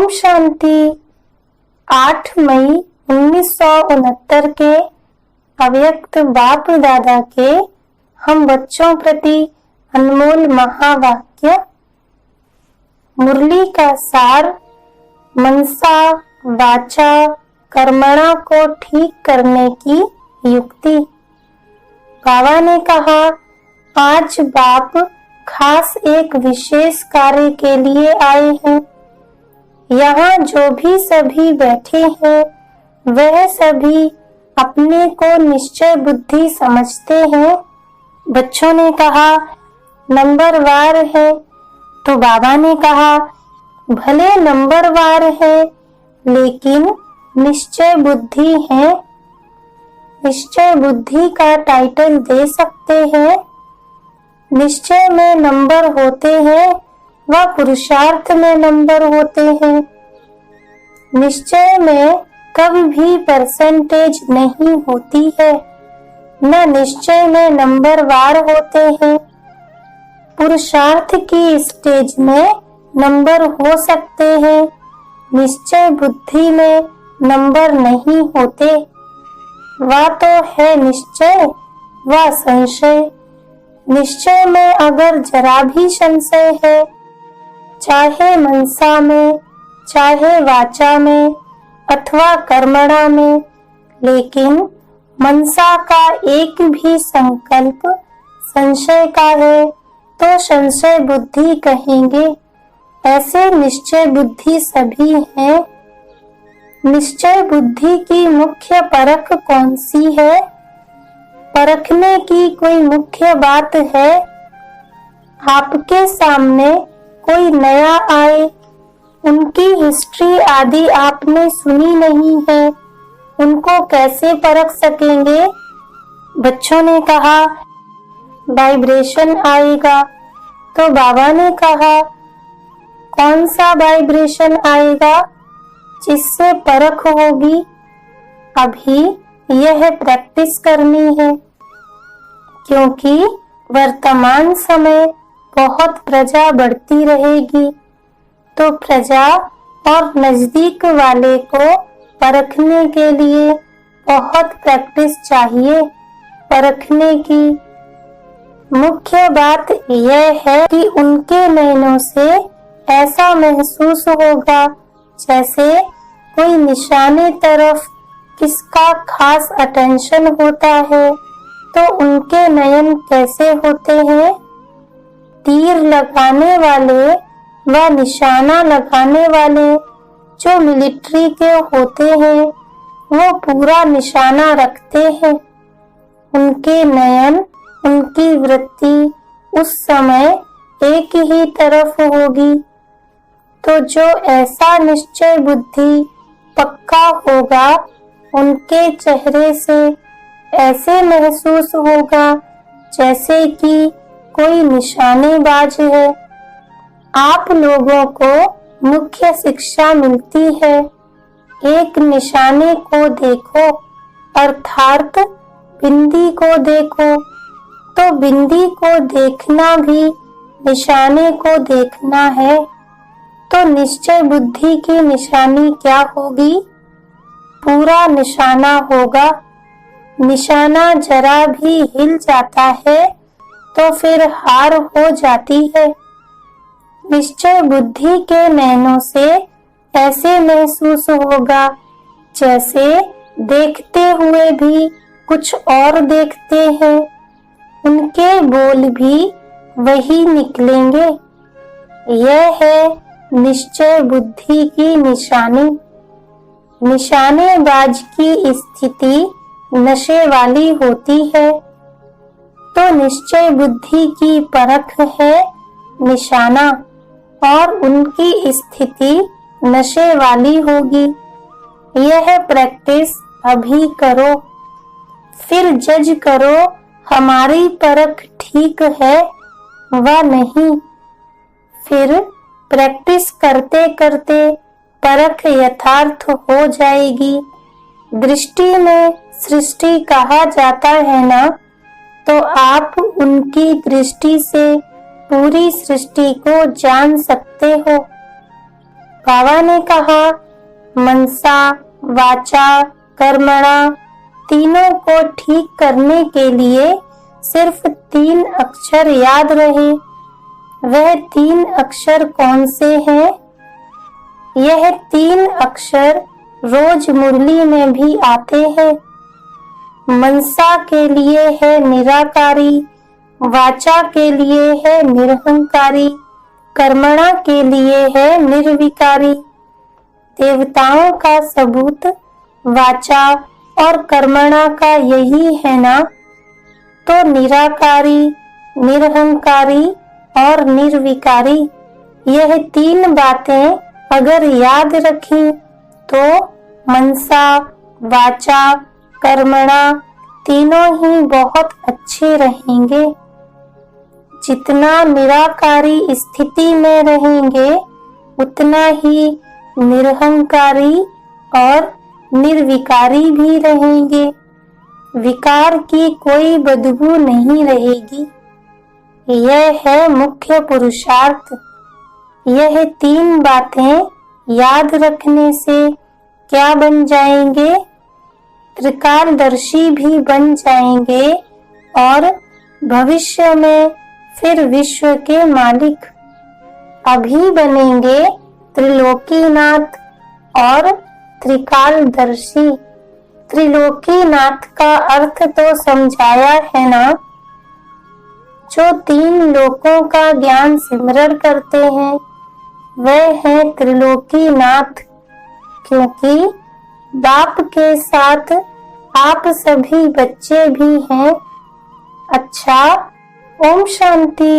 ओम शांति। 8 मई 1969 के अव्यक्त बाप दादा के हम बच्चों प्रति अनमोल महावाक्य। मुरली का सार मनसा वाचा कर्मणा को ठीक करने की युक्ति। बाबा ने कहा, आज बाप खास एक विशेष कार्य के लिए आए हैं। यहाँ जो भी सभी बैठे हैं वह सभी अपने को निश्चय बुद्धि समझते हैं। बच्चों ने कहा नंबरवार है, तो बाबा ने कहा भले नंबरवार है लेकिन निश्चय बुद्धि है। निश्चय बुद्धि का टाइटल दे सकते हैं। निश्चय में नंबर होते हैं व पुरुषार्थ में नंबर होते हैं। निश्चय में कभी भी परसेंटेज नहीं होती है, न निश्चय में नंबरवार होते हैं। पुरुषार्थ की स्टेज में नंबर हो सकते हैं, निश्चय बुद्धि में नंबर नहीं होते। वह तो है निश्चय व संशय। निश्चय में अगर जरा भी संशय है, चाहे मनसा में, चाहे वाचा में अथवा कर्मणा में, लेकिन मनसा का एक भी संकल्प संशय का है तो संशय बुद्धि कहेंगे। ऐसे निश्चय बुद्धि सभी हैं। निश्चय बुद्धि की मुख्य परख कौन सी है? परखने की कोई मुख्य बात है? आपके सामने कोई नया आए, उनकी हिस्ट्री आदि आपने सुनी नहीं है, उनको कैसे परख सकेंगे? बच्चों ने कहा वाइब्रेशन आएगा, तो बाबा ने कहा कौन सा वाइब्रेशन आएगा जिससे परख होगी? अभी यह प्रैक्टिस करनी है, क्योंकि वर्तमान समय बहुत प्रजा बढ़ती रहेगी, तो प्रजा और नजदीक वाले को परखने के लिए बहुत प्रैक्टिस चाहिए। परखने की मुख्य बात यह है कि उनके नयनों से ऐसा महसूस होगा जैसे कोई निशाने तरफ किसका खास अटेंशन होता है। तो उनके नयन कैसे होते हैं? तीर लगाने वाले व निशाना लगाने वाले जो मिलिट्री के होते हैं वो पूरा निशाना रखते हैं। उनके नयन, उनकी वृत्ति उस समय एक ही तरफ होगी। तो जो ऐसा निश्चय बुद्धि पक्का होगा, उनके चेहरे से ऐसे महसूस होगा जैसे कि कोई निशानेबाज है। आप लोगों को मुख्य शिक्षा मिलती है, एक निशाने को देखो, अर्थात बिंदी को देखो। तो बिंदी को देखना भी निशाने को देखना है। तो निश्चय बुद्धि की निशानी क्या होगी? पूरा निशाना होगा। निशाना जरा भी हिल जाता है तो फिर हार हो जाती है। निश्चय बुद्धि के नैनों से ऐसे महसूस होगा जैसे देखते हुए भी कुछ और देखते हैं। उनके बोल भी वही निकलेंगे। यह है निश्चय बुद्धि की निशानी। निशानेबाज की स्थिति नशे वाली होती है, तो निश्चय बुद्धि की परख है निशाना, और उनकी स्थिति नशे वाली होगी। यह प्रैक्टिस अभी करो, फिर जज करो हमारी परख ठीक है व नहीं। फिर प्रैक्टिस करते करते परख यथार्थ हो जाएगी। दृष्टि में सृष्टि कहा जाता है ना, तो आप उनकी दृष्टि से पूरी सृष्टि को जान सकते हो। बाबा ने कहा, मनसा वाचा कर्मणा तीनों को ठीक करने के लिए सिर्फ 3 अक्षर याद रहे। वह 3 अक्षर कौन से हैं? यह 3 अक्षर रोज मुरली में भी आते हैं। मनसा के लिए है निराकारी, वाचा के लिए है निरहंकारी, कर्मणा के लिए है निर्विकारी। देवताओं का सबूत वाचा और कर्मणा का यही है ना, तो निराकारी, निरहंकारी और निर्विकारी यह 3 बातें अगर याद रखी तो मनसा वाचा कर्मणा तीनों ही बहुत अच्छे रहेंगे। जितना निराकारी स्थिति में रहेंगे उतना ही निरहंकारी और निर्विकारी भी रहेंगे। विकार की कोई बदबू नहीं रहेगी। यह है मुख्य पुरुषार्थ। यह 3 बातें याद रखने से क्या बन जाएंगे? त्रिकालदर्शी भी बन जाएंगे और भविष्य में फिर विश्व के मालिक। अभी बनेंगे त्रिलोकीनाथ और त्रिकालदर्शी। त्रिलोकीनाथ का अर्थ तो समझाया है ना, जो 3 लोकों का ज्ञान सिमरण करते हैं वह है त्रिलोकीनाथ, क्योंकि बाप के साथ आप सभी बच्चे भी हैं। अच्छा, ओम शांति।